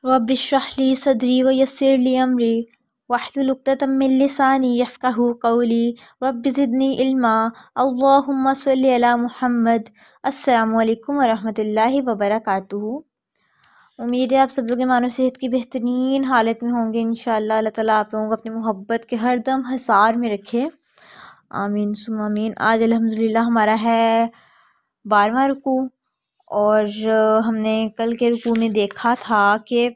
رب اشرح لی صدری ویسر لی امری واحلل عقدۃ من لسانی یفقہوا قولی رب زدنی علما اللہم صلی علی محمد۔ السلام علیکم ورحمۃ اللہ وبرکاتہ۔ امید ہے آپ سب لوگ ایمان و صحت کی بہترین حالت میں ہوں گے انشاءاللہ۔ اللہ تعالیٰ آپ لوگوں کو اپنی محبت کے ہر دم حصار میں رکھے، آمین ثم آمین۔ آج الحمدللہ ہمارا ہے 12واں رکوع، اور ہم نے کل کے رکوع میں دیکھا تھا کہ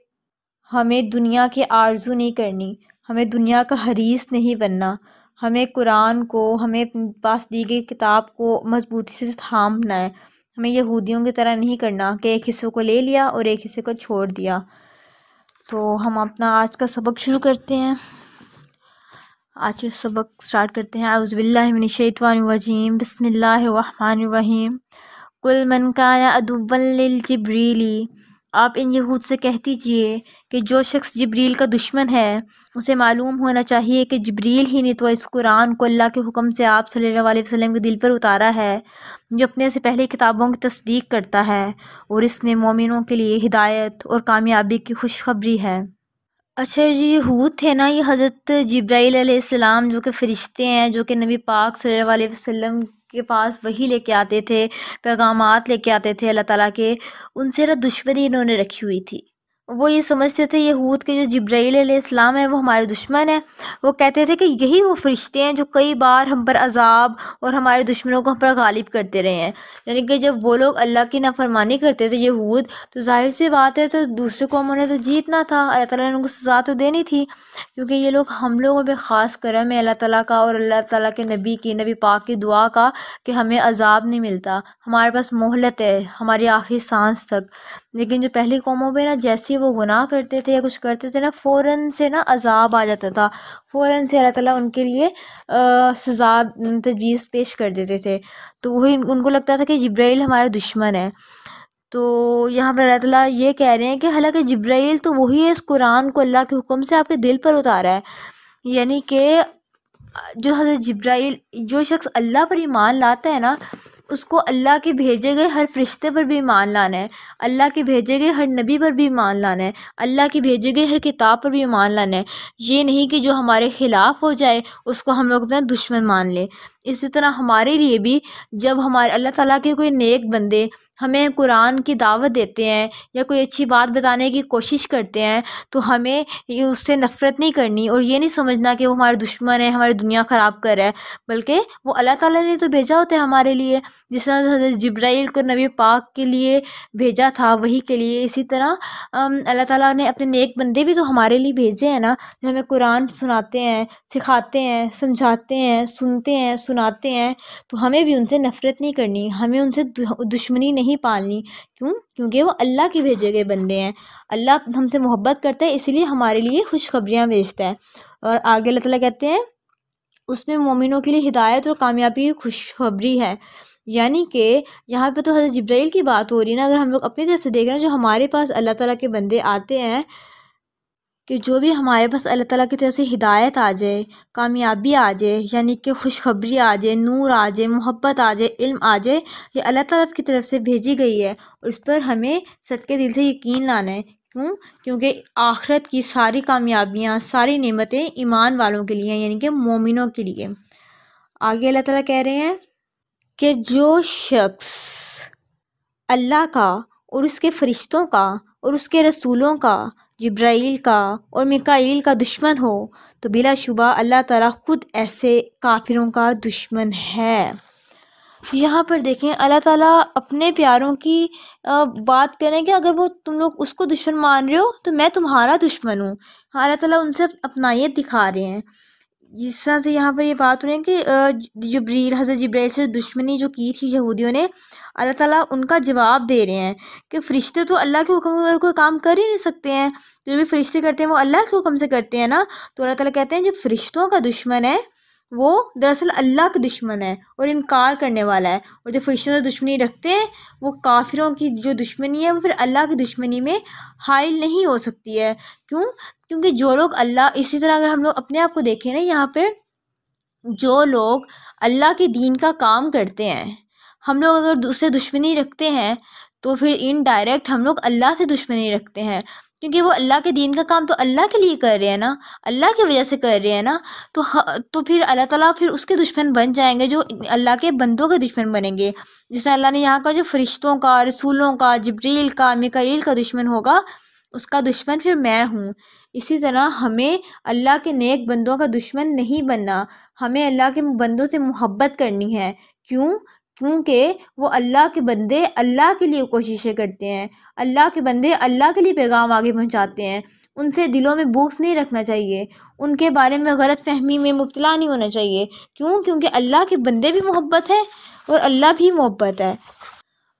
ہمیں دنیا کی آرزو نہیں کرنی، ہمیں دنیا کا حریص نہیں بننا، ہمیں قرآن کو، ہمیں اپنے پاس دی گئی کتاب کو مضبوطی سے تھامنا ہے۔ ہمیں یہودیوں کی طرح نہیں کرنا کہ ایک حصے کو لے لیا اور ایک حصے کو چھوڑ دیا۔ تو ہم اپنا آج کا سبق شروع کرتے ہیں۔ آج کا سبق سٹارٹ کرتے ہیں۔ اعوذ باللہ من الشیطان الرجیم، بسم اللہ الرحمن الرحیم۔ قل من کان عدوا للجبریل، آپ ان یہود سے کہہ دیجئے کہ جو شخص جبریل کا دشمن ہے، اسے معلوم ہونا چاہیے کہ جبریل ہی نے تو اس قرآن کو اللہ کے حکم سے آپ صلی اللہ علیہ وسلم کے دل پر اتارا ہے، جو اپنے سے پہلے کتابوں کی تصدیق کرتا ہے، اور اس میں مومنوں کے لیے ہدایت اور کامیابی کی خوشخبری ہے۔ اچھا، یہ یہود تھے نا، یہ حضرت جبرائیل علیہ السلام جو کہ فرشتے ہیں، جو کہ نبی پاک صلی اللہ علیہ وسلم کے پاس وحی لے کے آتے تھے، پیغامات لے کے آتے تھے اللہ تعالیٰ کے، ان سے دشمنی انہوں نے رکھی ہوئی تھی۔ وہ یہ سمجھتے تھے یہود کے جو جبرائیل علیہ السلام ہے وہ ہمارے دشمن ہیں۔ وہ کہتے تھے کہ یہی وہ فرشتے ہیں جو کئی بار ہم پر عذاب اور ہمارے دشمنوں کو ہم پر غالب کرتے رہے ہیں۔ یعنی کہ جب وہ لوگ اللہ کی نافرمانی کرتے تھے یہود، تو ظاہر سی بات ہے تو دوسرے قوموں نے تو جیتنا تھا، اللہ تعالیٰ نے ان کو سزا تو دینی تھی، کیونکہ یہ لوگ ہم لوگوں پہ خاص کرم ہے اللہ تعالیٰ کا اور اللہ تعالیٰ کے نبی پاک کی دعا کا کہ ہمیں عذاب نہیں ملتا، ہمارے پاس مہلت ہے ہماری آخری سانس تک۔ لیکن جو پہلی قوموں پہ نا جیسے وہ گناہ کرتے تھے یا کچھ کرتے تھے نا، فوراً سے نا عذاب آ جاتا تھا، فوراً سے اللہ تعالیٰ ان کے لیے سزا تجویز پیش کر دیتے تھے۔ تو وہی ان کو لگتا تھا کہ جبرائیل ہمارا دشمن ہے۔ تو یہاں پر اللہ تعالیٰ یہ کہہ رہے ہیں کہ حالانکہ جبرائیل تو وہی ہے، اس قرآن کو اللہ کے حکم سے آپ کے دل پر اتارا ہے۔ یعنی کہ جو حضرت جبرائیل، جو شخص اللہ پر ایمان لاتا ہے نا، اس کو اللہ کے بھیجے گئے ہر فرشتے پر بھی ایمان لانا ہے، اللہ کے بھیجے گئے ہر نبی پر بھی ایمان لانا ہے، اللہ کے بھیجے گئے ہر کتاب پر بھی ایمان لانا ہے۔ یہ نہیں کہ جو ہمارے خلاف ہو جائے اس کو ہم لوگ اپنا دشمن مان لیں۔ اسی طرح ہمارے لیے بھی جب ہمارے اللہ تعالیٰ کے کوئی نیک بندے ہمیں قرآن کی دعوت دیتے ہیں یا کوئی اچھی بات بتانے کی کوشش کرتے ہیں، تو ہمیں اس سے نفرت نہیں کرنی اور یہ نہیں سمجھنا کہ وہ ہمارے دشمن ہے، ہماری دنیا خراب کر رہا ہے، بلکہ وہ اللہ تعالیٰ نے تو بھیجا ہوتا ہے ہمارے لیے، جس طرح حضرت جبرائیل کو نبی پاک کے لیے بھیجا تھا وحی کے لیے، اسی طرح اللہ تعالیٰ نے اپنے نیک بندے بھی تو ہمارے لیے بھیجے ہیں نا، جو ہمیں قرآن سناتے ہیں، سکھاتے ہیں، سمجھاتے ہیں، سنتے ہیں، سناتے ہیں۔ تو ہمیں بھی ان سے نفرت نہیں کرنی، ہمیں ان سے دشمنی نہیں پالنی۔ کیونکہ وہ اللہ کے بھیجے گئے بندے ہیں، اللہ ہم سے محبت کرتا ہے، اسی لیے ہمارے لیے خوشخبریاں بھیجتا ہے۔ اور آگے اللہ تعالیٰ کہتے ہیں اس میں مومنوں کے لیے ہدایت اور کامیابی کی خوشخبری ہے۔ یعنی کہ یہاں پہ تو حضرت جبرائیل کی بات ہو رہی ہے نا، اگر ہم لوگ اپنی طرف سے دیکھ رہے ہیں جو ہمارے پاس اللہ تعالیٰ کے بندے آتے ہیں، کہ جو بھی ہمارے پاس اللہ تعالیٰ کی طرف سے ہدایت آ جائے، کامیابی آ جائے، یعنی کہ خوشخبری آ جائے، نور آ جائے، محبت آ جائے، علم آ جائے، یہ اللہ تعالیٰ کی طرف سے بھیجی گئی ہے، اور اس پر ہمیں صدقے دل سے یقین لانا ہے۔ کیونکہ آخرت کی ساری کامیابیاں، ساری نعمتیں ایمان والوں کے لیے ہیں، یعنی کہ مومنوں کے لیے۔ آگے اللہ تعالیٰ کہہ رہے ہیں کہ جو شخص اللہ کا اور اس کے فرشتوں کا اور اس کے رسولوں کا، جبرائیل کا اور میکائیل کا دشمن ہو، تو بلا شبہ اللہ تعالیٰ خود ایسے کافروں کا دشمن ہے۔ یہاں پر دیکھیں اللہ تعالیٰ اپنے پیاروں کی بات کریں کہ اگر وہ تم لوگ اس کو دشمن مان رہے ہو تو میں تمہارا دشمن ہوں۔ اللہ تعالیٰ ان سے اپنائیت دکھا رہے ہیں۔ جس طرح سے یہاں پر یہ بات ہو رہی ہے کہ حضرت جبرائیل سے دشمنی جو کی تھی یہودیوں نے، اللہ تعالیٰ ان کا جواب دے رہے ہیں کہ فرشتے تو اللہ کے حکم میں کوئی کام کر ہی نہیں سکتے ہیں، جو بھی فرشتے کرتے ہیں وہ اللہ کے حکم سے کرتے ہیں نا۔ تو اللہ تعالیٰ کہتے ہیں جو فرشتوں کا دشمن ہے وہ دراصل اللہ کا دشمن ہے اور انکار کرنے والا ہے، اور جو فرشتوں سے دشمنی رکھتے ہیں وہ کافروں کی جو دشمنی ہے وہ پھر اللہ کی دشمنی میں حائل نہیں ہو سکتی ہے۔ کیونکہ جو لوگ اللہ، اسی طرح اگر ہم لوگ اپنے آپ کو دیکھیں نا، یہاں پہ جو لوگ اللہ کے دین کا کام کرتے ہیں، ہم لوگ اگر اس سے دشمنی رکھتے ہیں تو پھر ان ڈائریکٹ ہم لوگ اللہ سے دشمنی رکھتے ہیں۔ کیونکہ وہ اللہ کے دین کا کام تو اللہ کے لیے کر رہے ہیں نا، اللہ کی وجہ سے کر رہے ہیں نا، تو پھر اللہ تعالیٰ پھر اس کے دشمن بن جائیں گے جو اللہ کے بندوں کے دشمن بنیں گے. جس طرح اللہ نے یہاں کا جو فرشتوں کا، رسولوں کا، جبریل کا، میکائیل کا دشمن ہوگا، اس کا دشمن پھر میں ہوں. اسی طرح ہمیں اللہ کے نیک بندوں کا دشمن نہیں بننا، ہمیں اللہ کے بندوں سے محبت کرنی ہے. کیونکہ وہ اللہ کے بندے اللہ کے لیے کوششیں کرتے ہیں، اللہ کے بندے اللہ کے لیے پیغام آگے پہنچاتے ہیں. ان سے دلوں میں بغض نہیں رکھنا چاہیے، ان کے بارے میں غلط فہمی میں مبتلا نہیں ہونا چاہیے. کیونکہ اللہ کے بندے بھی محبت ہے اور اللہ بھی محبت ہے.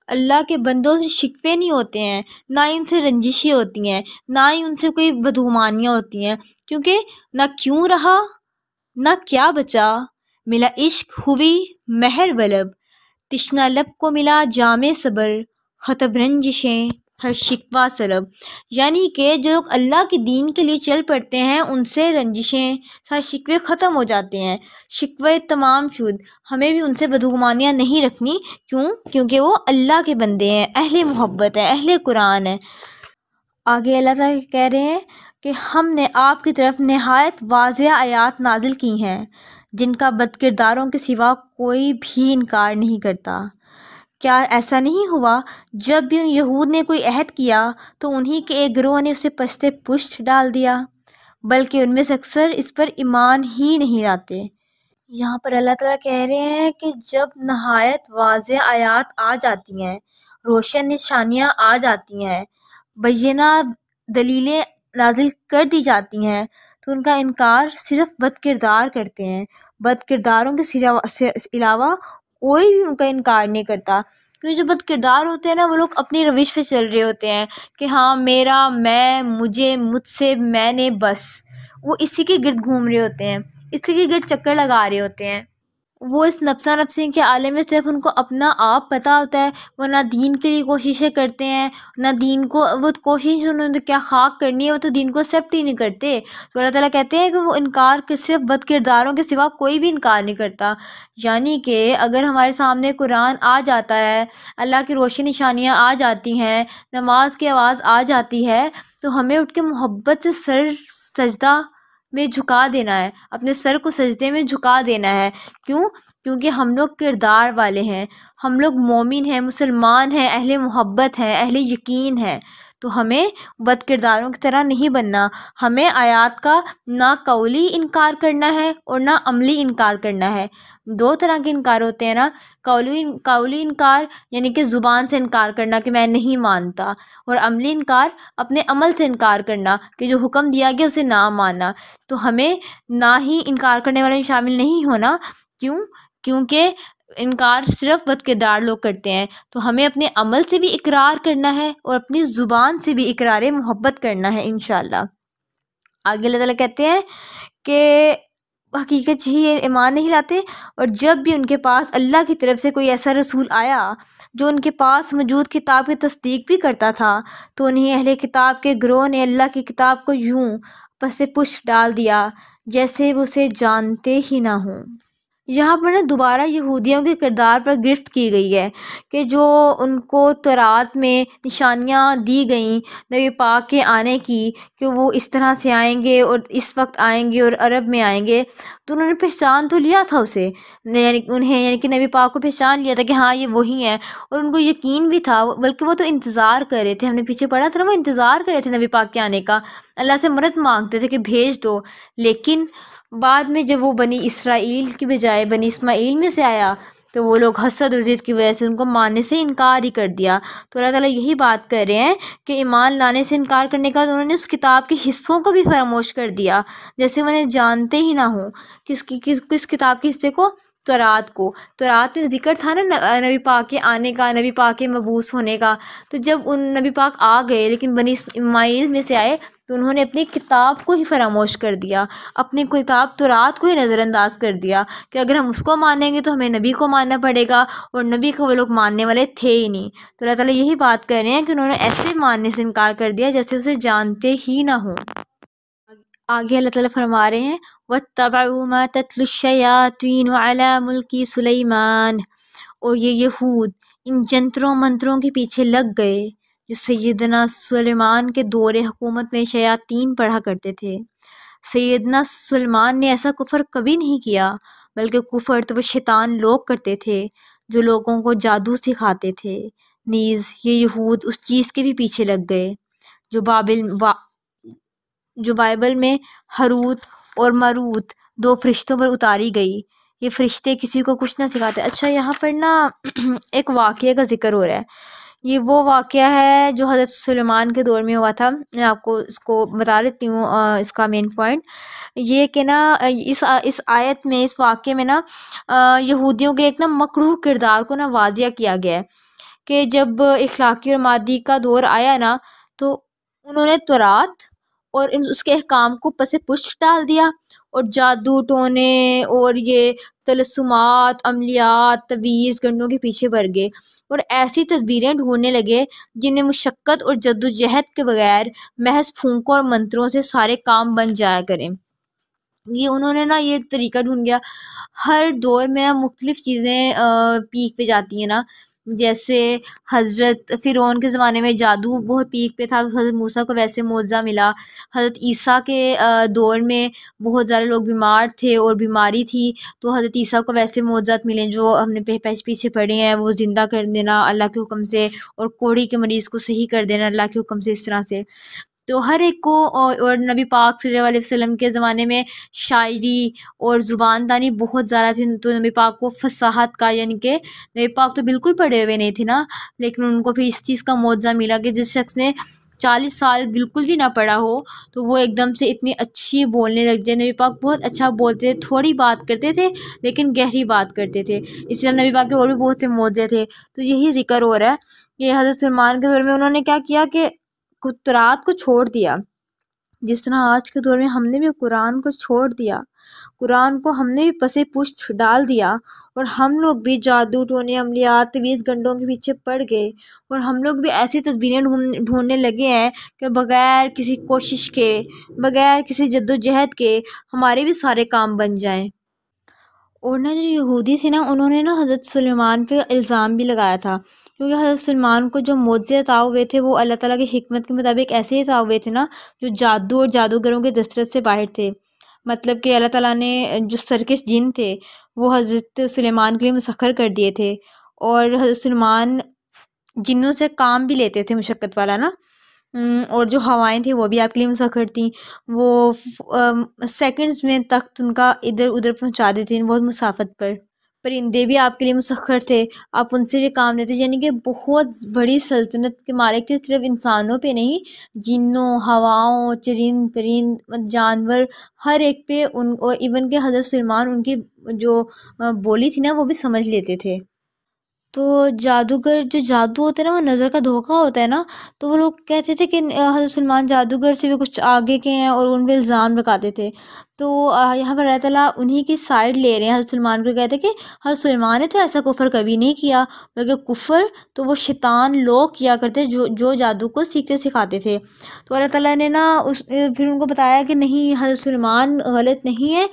اللہ کے بندوں سے شکوے نہیں ہوتے ہیں، نہ ہی ان سے رنجشیں ہوتی ہیں، نہ ہی ان سے کوئی بدگمانیاں ہوتی ہیں. کیونکہ نہ کیوں رہا نہ کیا بچا، ملا عشق ہوئی مہر بلب، تشنہ لب کو ملا جام صبر، خطب رنجشیں ہر شکوہ سلب. یعنی کہ جو لوگ اللہ کے دین کے لیے چل پڑتے ہیں ان سے رنجشیں، سارے شکوے ختم ہو جاتے ہیں، شکوے تمام شد. ہمیں بھی ان سے بدگمانیاں نہیں رکھنی. کیونکہ وہ اللہ کے بندے ہیں، اہل محبت ہیں، اہل قرآن ہیں. آگے اللہ تعالیٰ کہہ رہے ہیں کہ ہم نے آپ کی طرف نہایت واضح آیات نازل کی ہیں جن کا بد کرداروں کے سوا کوئی بھی انکار نہیں کرتا. کیا ایسا نہیں ہوا جب بھی ان یہود نے کوئی عہد کیا تو انہی کے ایک گروہ نے اسے پستے پشت ڈال دیا، بلکہ ان میں سے اکثر اس پر ایمان ہی نہیں لاتے. یہاں پر اللہ تعالیٰ کہہ رہے ہیں کہ جب نہایت واضح آیات آ جاتی ہیں، روشن نشانیاں آ جاتی ہیں، بینہ دلیلیں نازل کر دی جاتی ہیں، تو ان کا انکار صرف بد کردار کرتے ہیں. بد کرداروں کے علاوہ کوئی بھی ان کا انکار نہیں کرتا. کیونکہ جو بد کردار ہوتے ہیں نا، وہ لوگ اپنی روش پہ چل رہے ہوتے ہیں کہ ہاں میرا، میں، مجھے، مجھ سے، میں نے، بس وہ اسی کے گرد گھوم رہے ہوتے ہیں، اسی کے گرد چکر لگا رہے ہوتے ہیں. وہ اس نفسا نفسی کے عالم میں صرف ان کو اپنا آپ پتہ ہوتا ہے. وہ نہ دین کے لیے کوششیں کرتے ہیں، نہ دین کو، وہ کوشش انہوں نے کیا خاک کرنی ہے، وہ تو دین کو ایکسیپٹ ہی نہیں کرتے. تو اللہ تعالیٰ کہتے ہیں کہ وہ انکار صرف بد کرداروں کے سوا کوئی بھی انکار نہیں کرتا. یعنی کہ اگر ہمارے سامنے قرآن آ جاتا ہے، اللہ کی روشن نشانیاں آ جاتی ہیں، نماز کی آواز آ جاتی ہے، تو ہمیں اٹھ کے محبت سے سجدہ میں جھکا دینا ہے، اپنے سر کو سجدے میں جھکا دینا ہے. کیونکہ ہم لوگ کردار والے ہیں، ہم لوگ مومن ہیں، مسلمان ہیں، اہل محبت ہیں، اہل یقین ہیں. تو ہمیں بد کرداروں کی طرح نہیں بننا. ہمیں آیات کا نہ قولی انکار کرنا ہے اور نہ عملی انکار کرنا ہے. دو طرح کے انکار ہوتے ہیں نا، قولی انکار یعنی کہ زبان سے انکار کرنا کہ میں نہیں مانتا، اور عملی انکار اپنے عمل سے انکار کرنا کہ جو حکم دیا گیا اسے نہ ماننا. تو ہمیں نہ ہی انکار کرنے والے میں شامل نہیں ہونا. کیونکہ انکار صرف بد کردار لوگ کرتے ہیں. تو ہمیں اپنے عمل سے بھی اقرار کرنا ہے اور اپنی زبان سے بھی اقرار محبت کرنا ہے انشاءاللہ. آگے اللہ تعالیٰ کہتے ہیں کہ حقیقت یہی ایمان نہیں لاتے، اور جب بھی ان کے پاس اللہ کی طرف سے کوئی ایسا رسول آیا جو ان کے پاس موجود کتاب کی تصدیق بھی کرتا تھا، تو انہیں اہل کتاب کے گروہ نے اللہ کی کتاب کو یوں پس پش ڈال دیا جیسے وہ اسے جانتے ہی نہ ہوں. یہاں پر دوبارہ یہودیوں کے کردار پر گرفت کی گئی ہے کہ جو ان کو تورات میں نشانیاں دی گئیں نبی پاک کے آنے کی کہ وہ اس طرح سے آئیں گے اور اس وقت آئیں گے اور عرب میں آئیں گے، تو انہوں نے پہچان تو لیا تھا اسے، یعنی کہ نبی پاک کو پہچان لیا تھا کہ ہاں یہ وہی ہیں، اور ان کو یقین بھی تھا، بلکہ وہ تو انتظار کر رہے تھے. ہم نے پیچھے پڑھا تھا نا، وہ انتظار کر رہے تھے نبی پاک کے آنے کا، اللہ سے مدد مانگتے تھے کہ بھیج دو. لیکن بعد میں جب وہ بنی اسرائیل کی بجائے بنی اسماعیل میں سے آیا تو وہ لوگ حسد و ضد کی وجہ سے ان کو ماننے سے انکار ہی کر دیا. تو اللہ تعالیٰ یہی بات کر رہے ہیں کہ ایمان لانے سے انکار کرنے کا انہوں نے اس کتاب کے حصوں کو بھی فراموش کر دیا، جیسے وہ انہیں جانتے ہی نہ ہوں. کس کتاب کے حصے کو؟ تورات کو. تورات میں ذکر تھا نا نبی پاک کے آنے کا، نبی پاک کے مبعوث ہونے کا. تو جب ان نبی پاک آ گئے لیکن بنی اسماعیل میں سے آئے تو انہوں نے اپنی کتاب کو ہی فراموش کر دیا، اپنی کتاب تورات کو ہی نظر انداز کر دیا کہ اگر ہم اس کو مانیں گے تو ہمیں نبی کو ماننا پڑے گا، اور نبی کو وہ لوگ ماننے والے تھے ہی نہیں. تو اللہ تعالیٰ یہی بات کر رہے ہیں کہ انہوں نے ایسے ماننے سے انکار کر دیا جیسے اسے جانتے ہی نہ ہوں. آگے اللہ تعالیٰ فرما رہے ہیں وَاتَّبَعُوا مَا تَتْلُو الشَّيَاطِينُ عَلَى مُلْكِ سُلَيْمَانَ، اور یہ یہود ان جنتروں منتروں کے پیچھے لگ گئے جو سیدنا سلیمان کے دور حکومت میں شیاطین پڑھا کرتے تھے۔ سیدنا سلیمان نے ایسا کفر کبھی نہیں کیا، بلکہ کفر تو وہ شیطان لوگ کرتے تھے جو لوگوں کو جادو سکھاتے تھے۔ نیز یہ یہود اس چیز کے بھی پیچھے لگ گئے جو بائبل میں ہاروت اور ماروت دو فرشتوں پر اتاری گئی۔ یہ فرشتے کسی کو کچھ نہ سکھاتے۔ اچھا، یہاں پر نا ایک واقعے کا ذکر ہو رہا ہے۔ یہ وہ واقعہ ہے جو حضرت سلیمان کے دور میں ہوا تھا۔ میں آپ کو اس کو بتا دیتی ہوں، اس کا مین پوائنٹ یہ کہ نا اس آیت میں، اس واقعے میں نا یہودیوں کے ایک نا مکروہ کردار کو نا واضح کیا گیا ہے کہ جب اخلاقی اور مادی کا دور آیا نا تو انہوں نے تورات اور اس کے احکام کو پس پشت ڈال دیا اور جادو ٹونے اور یہ طلسمات، عملیات، تویز گنڈوں کے پیچھے پڑ گئے اور ایسی تدبیریں ڈھونڈنے لگے جنہیں مشقت اور جدوجہد کے بغیر محض پھونکوں اور منتروں سے سارے کام بن جایا کریں۔ یہ انہوں نے نا یہ طریقہ ڈھونڈ گیا۔ ہر دور میں مختلف چیزیں پیک پہ جاتی ہیں نا، جیسے حضرت فرعون کے زمانے میں جادو بہت پیک پہ تھا، حضرت موسیٰ کو ویسے معجزہ ملا۔ حضرت عیسیٰ کے دور میں بہت زیادہ لوگ بیمار تھے اور بیماری تھی تو حضرت عیسیٰ کو ویسے معجزات ملے جو ہم نے پیچھے پڑھے ہیں، وہ زندہ کر دینا اللہ کے حکم سے اور کوڑی کے مریض کو صحیح کر دینا اللہ کے حکم سے، اس طرح سے۔ تو ہر ایک کو، اور نبی پاک صلی اللہ علیہ وسلم کے زمانے میں شاعری اور زبان دانی بہت زیادہ تھی، تو نبی پاک کو فصاحت کا، یعنی کہ نبی پاک تو بالکل پڑھے ہوئے نہیں تھے نا، لیکن ان کو پھر اس چیز کا معجزہ ملا کہ جس شخص نے 40 سال بالکل بھی نہ پڑھا ہو تو وہ ایک دم سے اتنی اچھی بولنے لگ جائے۔ نبی پاک بہت اچھا بولتے تھے، تھوڑی بات کرتے تھے لیکن گہری بات کرتے تھے۔ اس طرح نبی پاک کے اور بھی بہت سے معجزے تھے۔ تو یہی ذکر ہو رہا ہے کہ حضرت سلیمان کے دور میں انہوں نے کیا کیا کہ تورات کو چھوڑ دیا، جس طرح آج کے دور میں ہم نے بھی قرآن کو چھوڑ دیا، قرآن کو ہم نے بھی پس پشت ڈال دیا اور ہم لوگ بھی جادو ٹونے، عملیات، تویز گنڈوں کے پیچھے پڑ گئے اور ہم لوگ بھی ایسی تدبیریں ڈھونڈنے لگے ہیں کہ بغیر کسی کوشش کے، بغیر کسی جدوجہد کے ہمارے بھی سارے کام بن جائیں۔ اور نا جو یہودی تھے نا، انہوں نے نا حضرت سلیمان پہ الزام بھی لگایا تھا، کیونکہ حضرت سلیمان کو جو معجزے عطا ہوئے تھے وہ اللہ تعالیٰ کی حکمت کے مطابق ایسے عطا ہوئے تھے نا جو جادو اور جادوگروں کے دسترس سے باہر تھے۔ مطلب کہ اللہ تعالیٰ نے جو سرکش جن تھے وہ حضرت سلیمان کے لیے مسخر کر دیے تھے، اور حضرت سلیمان جنوں سے کام بھی لیتے تھے مشقت والا نا، اور جو ہوائیں تھیں وہ بھی آپ کے لیے مسخر تھیں، وہ سیکنڈز میں تخت ان کا ادھر ادھر پہنچا دیتی تھیں بہت مسافت پر۔ پرندے بھی آپ کے لیے مسخر تھے، آپ ان سے بھی کام لیتے، یعنی کہ بہت بڑی سلطنت کے مالک تھے، صرف انسانوں پہ نہیں، جنوں، ہواؤں، چرند پرند، جانور، ہر ایک پہ اور ایون کہ حضرت سلیمان ان کی جو بولی تھی نا وہ بھی سمجھ لیتے تھے۔ تو جادوگر جو جادو ہوتا ہے نا وہ نظر کا دھوکہ ہوتا ہے نا، تو وہ لوگ کہتے تھے کہ حضرت سلیمان جادوگر سے بھی کچھ آگے کے ہیں اور ان پہ الزام لگاتے تھے۔ تو یہاں پر اللہ تعالیٰ انہی کی سائڈ لے رہے ہیں، حضرت سلیمان کو کہتے ہیں کہ حضرت سلیمان نے تو ایسا کفر کبھی نہیں کیا، بلکہ کفر تو وہ شیطان لوگ کیا کرتے جو جادو کو سیکھتے سکھاتے تھے۔ تو اللہ تعالیٰ نے نا پھر ان کو بتایا کہ نہیں، حضرت سلیمان غلط نہیں ہے،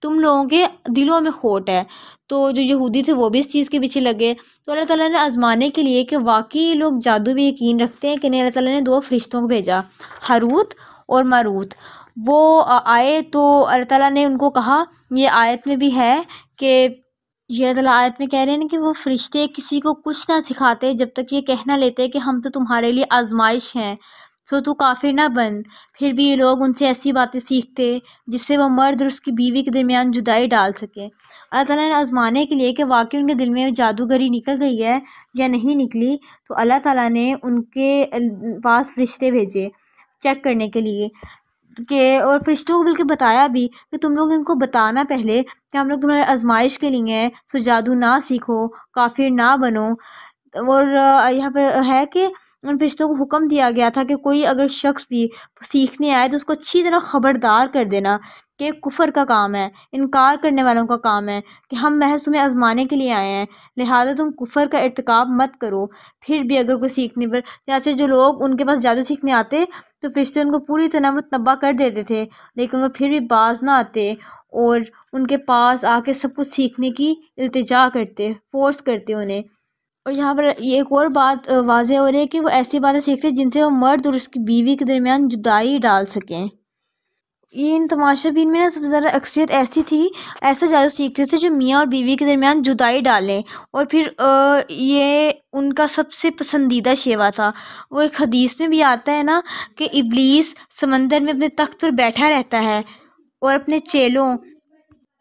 تم لوگوں کے دلوں میں کھوٹ ہے۔ تو جو یہودی تھے وہ بھی اس چیز کے پیچھے لگے، تو اللہ تعالیٰ نے آزمانے کے لیے کہ واقعی لوگ جادو بھی یقین رکھتے ہیں کہ نہیں، اللہ تعالیٰ نے 2 فرشتوں کو بھیجا، ہاروت اور ماروت۔ وہ آئے تو اللہ تعالیٰ نے ان کو کہا، یہ آیت میں بھی ہے کہ یہ اللہ تعالیٰ آیت میں کہہ رہے ہیں کہ وہ فرشتے کسی کو کچھ نہ سکھاتے جب تک یہ کہہ نہ لیتے کہ ہم تو تمہارے لیے آزمائش ہیں، سو تو کافر نہ بن۔ پھر بھی یہ لوگ ان سے ایسی باتیں سیکھتے جس سے وہ مرد اور اس کی بیوی کے درمیان جدائی ڈال سکے۔ اللہ تعالیٰ نے آزمانے کے لیے کہ واقعی ان کے دل میں جادوگری نکل گئی ہے یا نہیں نکلی، تو اللہ تعالیٰ نے ان کے پاس فرشتے بھیجے چیک کرنے کے لیے اور فرشتوں کو بلکہ بتایا بھی کہ تم لوگ ان کو بتانا پہلے کہ ہم لوگ تمہارے آزمائش کے لیے ہیں، سو جادو نہ سیکھو، کافر نہ بنو۔ اور یہاں پر ہے کہ ان فرشتوں کو حکم دیا گیا تھا کہ کوئی اگر شخص بھی سیکھنے آئے تو اس کو اچھی طرح خبردار کر دینا کہ کفر کا کام ہے، انکار کرنے والوں کا کام ہے، کہ ہم محض تمہیں آزمانے کے لیے آئے ہیں، لہذا تم کفر کا ارتکاب مت کرو۔ پھر بھی اگر کوئی سیکھنے پر، جیسے جو لوگ ان کے پاس جادو سیکھنے آتے تو فرشتے ان کو پوری طرح متنبہ کر دیتے تھے، لیکن وہ پھر بھی باز نہ آتے اور ان کے پاس آ کے سب کچھ سیکھنے کی التجا کرتے، فورس کرتے انہیں۔ اور یہاں پر یہ ایک اور بات واضح ہو رہی ہے کہ وہ ایسی باتیں سیکھتے ہیں جن سے وہ مرد اور اس کی بیوی کے درمیان جدائی ڈال سکیں۔ یہ ان تماشا بین میں نا سب سے زیادہ اکثریت ایسی تھی، ایسا زیادہ سیکھتے تھے جو میاں اور بیوی کے درمیان جدائی ڈالیں، اور پھر یہ ان کا سب سے پسندیدہ شیوا تھا۔ وہ ایک حدیث میں بھی آتا ہے نا کہ ابلیس سمندر میں اپنے تخت پر بیٹھا رہتا ہے اور اپنے چیلوں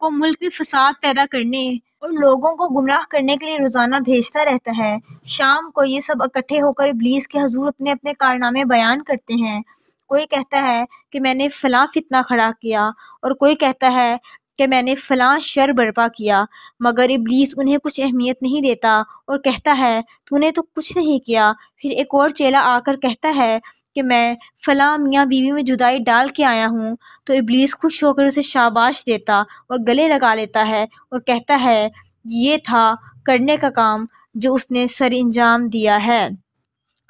کو ملک میں فساد پیدا کرنے اور لوگوں کو گمراہ کرنے کے لیے روزانہ بھیجتا رہتا ہے۔ شام کو یہ سب اکٹھے ہو کر ابلیس کے حضور اپنے اپنے کارنامے بیان کرتے ہیں۔ کوئی کہتا ہے کہ میں نے فلاں فتنہ کھڑا کیا، اور کوئی کہتا ہے کہ میں نے فلاں شر برپا کیا، مگر ابلیس انہیں کچھ اہمیت نہیں دیتا اور کہتا ہے تو نے تو کچھ نہیں کیا۔ پھر ایک اور چیلا آ کر کہتا ہے کہ میں فلاں میاں بیوی میں جدائی ڈال کے آیا ہوں، تو ابلیس خوش ہو کر اسے شاباش دیتا اور گلے لگا لیتا ہے اور کہتا ہے یہ تھا کرنے کا کام جو اس نے سر انجام دیا ہے۔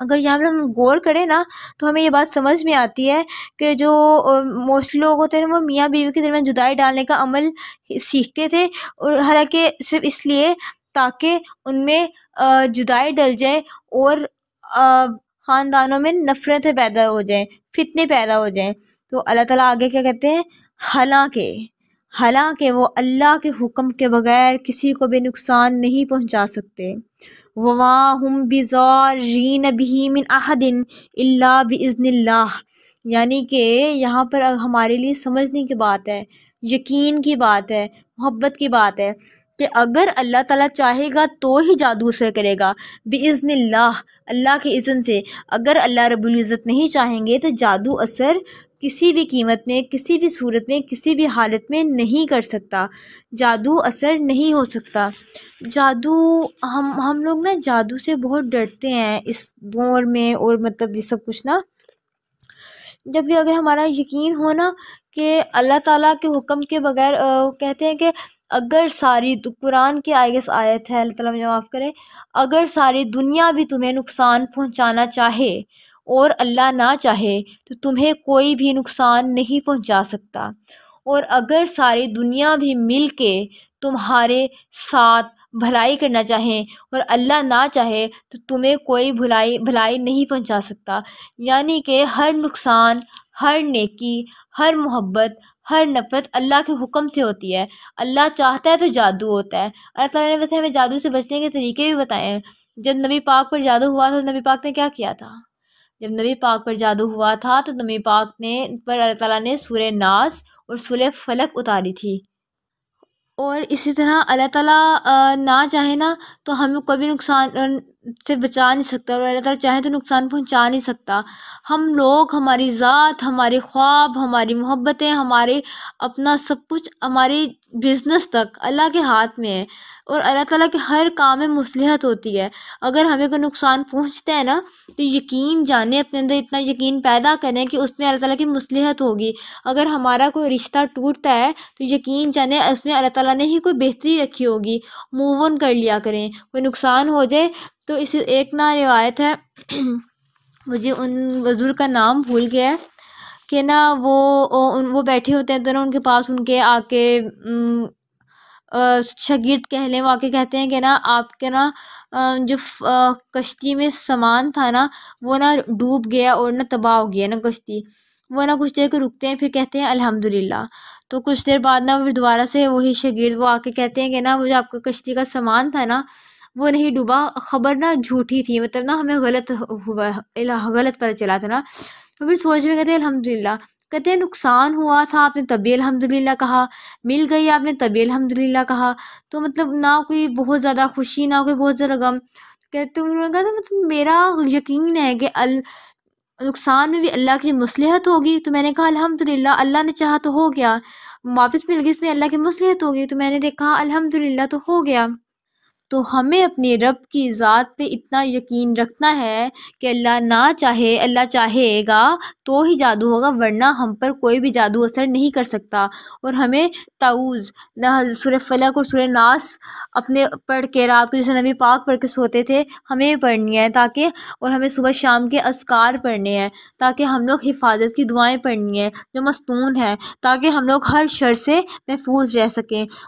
اگر یہاں پر ہم غور کریں نا تو ہمیں یہ بات سمجھ میں آتی ہے کہ جو موسٹلی لوگ ہوتے ہیں وہ میاں بیوی کے درمیان جدائی ڈالنے کا عمل سیکھتے تھے، اور حالانکہ صرف اس لیے تاکہ ان میں جدائی ڈل جائے اور خاندانوں میں نفرتیں پیدا ہو جائیں، فتنے پیدا ہو جائیں۔ تو اللہ تعالیٰ آگے کیا کہتے ہیں، حالانکہ وہ اللہ کے حکم کے بغیر کسی کو بھی نقصان نہیں پہنچا سکتے۔ وَمَا هُمْ بِضَارِّينَ بِهِ مِنْ أَحَدٍ إِلَّا بِإِذْنِ اللَّهِ، یعنی کہ یہاں پر ہمارے لیے سمجھنے کی بات ہے، یقین کی بات ہے، محبت کی بات ہے کہ اگر اللہ تعالیٰ چاہے گا تو ہی جادو سے کرے گا، بِإِذْنِ اللَّهِ، اللہ کے اذن سے۔ اگر اللہ رب العزت نہیں چاہیں گے تو جادو اثر کسی بھی قیمت میں، کسی بھی صورت میں، کسی بھی حالت میں نہیں کر سکتا، جادو اثر نہیں ہو سکتا۔ جادو ہم لوگ نا جادو سے بہت ڈرتے ہیں اس دور میں، اور مطلب یہ سب کچھ نا، جبکہ اگر ہمارا یقین ہو نا کہ اللہ تعالیٰ کے حکم کے بغیر کہتے ہیں کہ اگر ساری قرآن کی آیت ہے، اللہ تعالیٰ مجھے معاف کرے، اگر ساری دنیا بھی تمہیں نقصان پہنچانا چاہے اور اللہ نہ چاہے تو تمہیں کوئی بھی نقصان نہیں پہنچا سکتا، اور اگر ساری دنیا بھی مل کے تمہارے ساتھ بھلائی کرنا چاہیں اور اللہ نہ چاہے تو تمہیں کوئی بھلائی نہیں پہنچا سکتا۔ یعنی کہ ہر نقصان، ہر نیکی، ہر محبت، ہر نفرت اللہ کے حکم سے ہوتی ہے۔ اللہ چاہتا ہے تو جادو ہوتا ہے۔ اللہ تعالیٰ نے ویسے ہمیں جادو سے بچنے کے طریقے بھی بتائے ہیں۔ جب نبی پاک پر جادو ہوا تھا تو نبی پاک نے کیا کیا تھا؟ جب نبی پاک پر جادو ہوا تھا تو نبی پاک نے پر اللہ تعالیٰ نے سورہ ناس اور سورہ فلق اتاری تھی، اور اسی طرح اللہ تعالیٰ نہ چاہے نا تو ہمیں کوئی بھی نقصان سے بچا نہیں سکتا، اور اللہ تعالیٰ چاہے تو نقصان پہنچا نہیں سکتا۔ ہم لوگ، ہماری ذات، ہمارے خواب، ہماری محبتیں، ہمارے اپنا سب کچھ، ہماری بزنس تک اللہ کے ہاتھ میں ہے، اور اللہ تعالیٰ کے ہر کام میں مصلحت ہوتی ہے۔ اگر ہمیں کوئی نقصان پہنچتا ہے نا تو یقین جانیں، اپنے اندر اتنا یقین پیدا کریں کہ اس میں اللہ تعالیٰ کی مصلحت ہوگی۔ اگر ہمارا کوئی رشتہ ٹوٹتا ہے تو یقین جانیں اس میں اللہ تعالیٰ نے ہی کوئی بہتری رکھی ہوگی، موو آن کر لیا کریں۔ کوئی نقصان ہو جائے تو اس ایک نا روایت ہے مجھے ان بزرگ کا نام بھول گیا ہے کہ نا وہ بیٹھے ہوتے ہیں تو نا ان کے پاس ان کے آ کے شاگرد کہہ لیں، وہ آ کے کہتے ہیں کہ نا آپ کے نا جو کشتی میں سامان تھا نا وہ نا ڈوب گیا اور نا تباہ ہو گیا نا کشتی۔ وہ نا کچھ دیر کو رکتے ہیں، پھر کہتے ہیں الحمدللہ۔ تو کچھ دیر بعد نا پھر دوبارہ سے وہی شاگرد وہ آ کے کہتے ہیں کہ نا وہ جو آپ کا کشتی کا سامان تھا نا وہ نہیں ڈوبا، خبر نا جھوٹی تھی، مطلب نا ہمیں غلط پتہ چلا تھا نا۔ تو پھر سوچ میں کہتے ہیں الحمدللہ، کہتے ہیں نقصان ہوا تھا آپ نے تب بھی الحمدللہ کہا، مل گئی آپ نے تب بھی الحمدللہ کہا، تو مطلب نہ کوئی بہت زیادہ خوشی، نہ کوئی بہت زیادہ غم۔ کہتے انہوں نے کہا تھا مطلب میرا یقین ہے کہ نقصان میں بھی اللہ کی مصلحت ہوگی، تو میں نے کہا الحمدللہ، اللہ نے چاہا تو ہو گیا، واپس مل گئی، اس میں اللہ کی مصلحت ہوگی، تو میں نے دیکھا الحمدللہ تو ہو گیا۔ تو ہمیں اپنے رب کی ذات پہ اتنا یقین رکھنا ہے کہ اللہ نہ چاہے، اللہ چاہے گا تو ہی جادو ہوگا، ورنہ ہم پر کوئی بھی جادو اثر نہیں کر سکتا۔ اور ہمیں تعوذ، سورہ فلق اور سورہ ناس اپنے پڑھ کے رات کو جیسے نبی پاک پڑھ کے سوتے تھے ہمیں پڑھنی ہے، تاکہ اور ہمیں صبح شام کے اذکار پڑھنے ہیں، تاکہ ہم لوگ حفاظت کی دعائیں پڑھنی ہیں جو مستون ہیں، تاکہ ہم لوگ ہر شر سے محفوظ رہ سکیں۔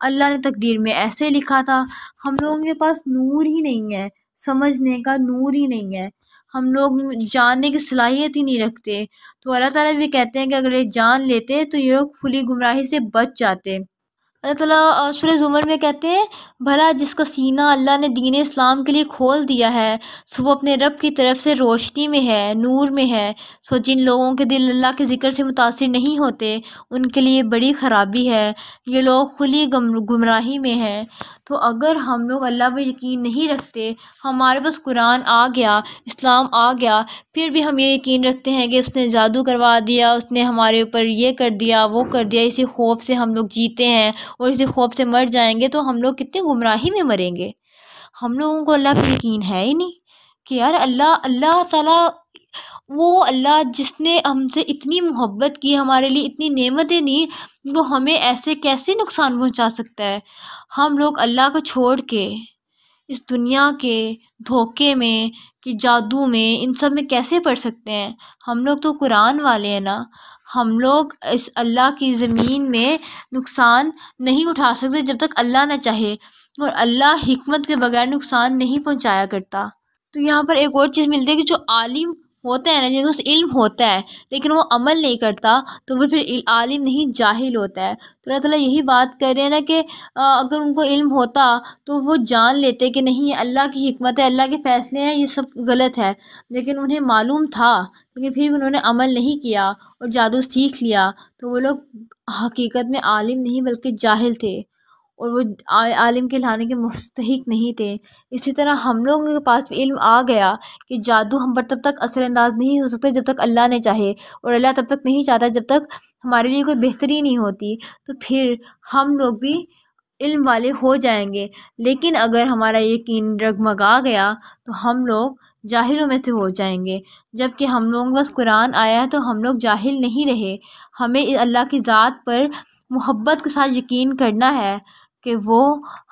اللہ نے تقدیر میں ایسے لکھا تھا۔ ہم لوگوں کے پاس نور ہی نہیں ہے، سمجھنے کا نور ہی نہیں ہے، ہم لوگ جاننے کی صلاحیت ہی نہیں رکھتے۔ تو اللہ تعالیٰ بھی کہتے ہیں کہ اگر یہ جان لیتے تو یہ لوگ کھلی گمراہی سے بچ جاتے۔ اللہ تعالیٰ سورہ زمر میں کہتے ہیں بھلا جس کا سینہ اللہ نے دین اسلام کے لیے کھول دیا ہے سو وہ اپنے رب کی طرف سے روشنی میں ہے، نور میں ہے۔ سو جن لوگوں کے دل اللہ کے ذکر سے متاثر نہیں ہوتے ان کے لیے بڑی خرابی ہے، یہ لوگ کھلی گمراہی میں ہیں۔ تو اگر ہم لوگ اللہ پر یقین نہیں رکھتے، ہمارے پاس قرآن آ گیا، اسلام آ گیا، پھر بھی ہم یہ یقین رکھتے ہیں کہ اس نے جادو کروا دیا، اس نے ہمارے اوپر یہ کر دیا وہ کر دیا، اسی خوف سے ہم لوگ جیتے ہیں اور اسی خوف سے مر جائیں گے، تو ہم لوگ کتنی گمراہی میں مریں گے۔ ہم لوگوں کو اللہ پہ یقین ہے ہی نہیں کہ یار اللہ تعالیٰ، وہ اللہ جس نے ہم سے اتنی محبت کی، ہمارے لیے اتنی نعمتیں دی، وہ ہمیں ایسے کیسے نقصان پہنچا سکتا ہے؟ ہم لوگ اللہ کو چھوڑ کے اس دنیا کے دھوکے میں، کہ جادو میں، ان سب میں کیسے پڑ سکتے ہیں؟ ہم لوگ تو قرآن والے ہیں نا، ہم لوگ اس اللہ کی زمین میں نقصان نہیں اٹھا سکتے جب تک اللہ نہ چاہے، اور اللہ حکمت کے بغیر نقصان نہیں پہنچایا کرتا۔ تو یہاں پر ایک اور چیز ملتی ہے کہ جو عالم ہوتا ہے نا، جن کو علم ہوتا ہے لیکن وہ عمل نہیں کرتا، تو وہ پھر عالم نہیں، جاہل ہوتا ہے۔ تو اللہ تعالیٰ یہی بات کر رہے ہیں نا کہ اگر ان کو علم ہوتا تو وہ جان لیتے کہ نہیں، یہ اللہ کی حکمت ہے، اللہ کے فیصلے ہیں، یہ سب غلط ہے، لیکن انہیں معلوم تھا، لیکن پھر بھی انہوں نے عمل نہیں کیا اور جادو سیکھ لیا، تو وہ لوگ حقیقت میں عالم نہیں بلکہ جاہل تھے، اور وہ عالم کے لانے کے مستحق نہیں تھے۔ اسی طرح ہم لوگوں کے پاس بھی علم آ گیا کہ جادو ہم پر تب تک اثر انداز نہیں ہو سکتا جب تک اللہ نے چاہے، اور اللہ تب تک نہیں چاہتا جب تک ہمارے لیے کوئی بہتری نہیں ہوتی، تو پھر ہم لوگ بھی علم والے ہو جائیں گے۔ لیکن اگر ہمارا یقین ڈگمگا گیا تو ہم لوگ جاہلوں میں سے ہو جائیں گے، جبکہ ہم لوگوں کے پاس قرآن آیا ہے تو ہم لوگ جاہل نہیں رہے۔ ہمیں اللہ کی ذات پر محبت کے ساتھ یقین کرنا ہے کہ وہ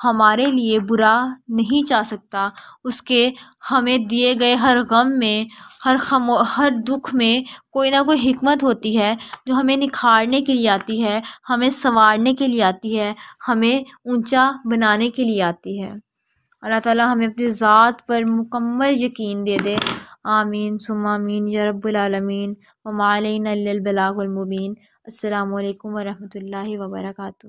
ہمارے لیے برا نہیں چاہ سکتا، اس کے ہمیں دیے گئے ہر غم میں، ہر دکھ میں کوئی نہ کوئی حکمت ہوتی ہے جو ہمیں نکھارنے کے لیے آتی ہے، ہمیں سنوارنے کے لیے آتی ہے، ہمیں اونچا بنانے کے لیے آتی ہے۔ اللہ تعالیٰ ہمیں اپنی ذات پر مکمل یقین دے دے۔ آمین ثم آمین یا رب العالمین۔ وما علینا الا البلاغ المبین۔ السلام علیکم ورحمۃ اللہ وبرکاتہ۔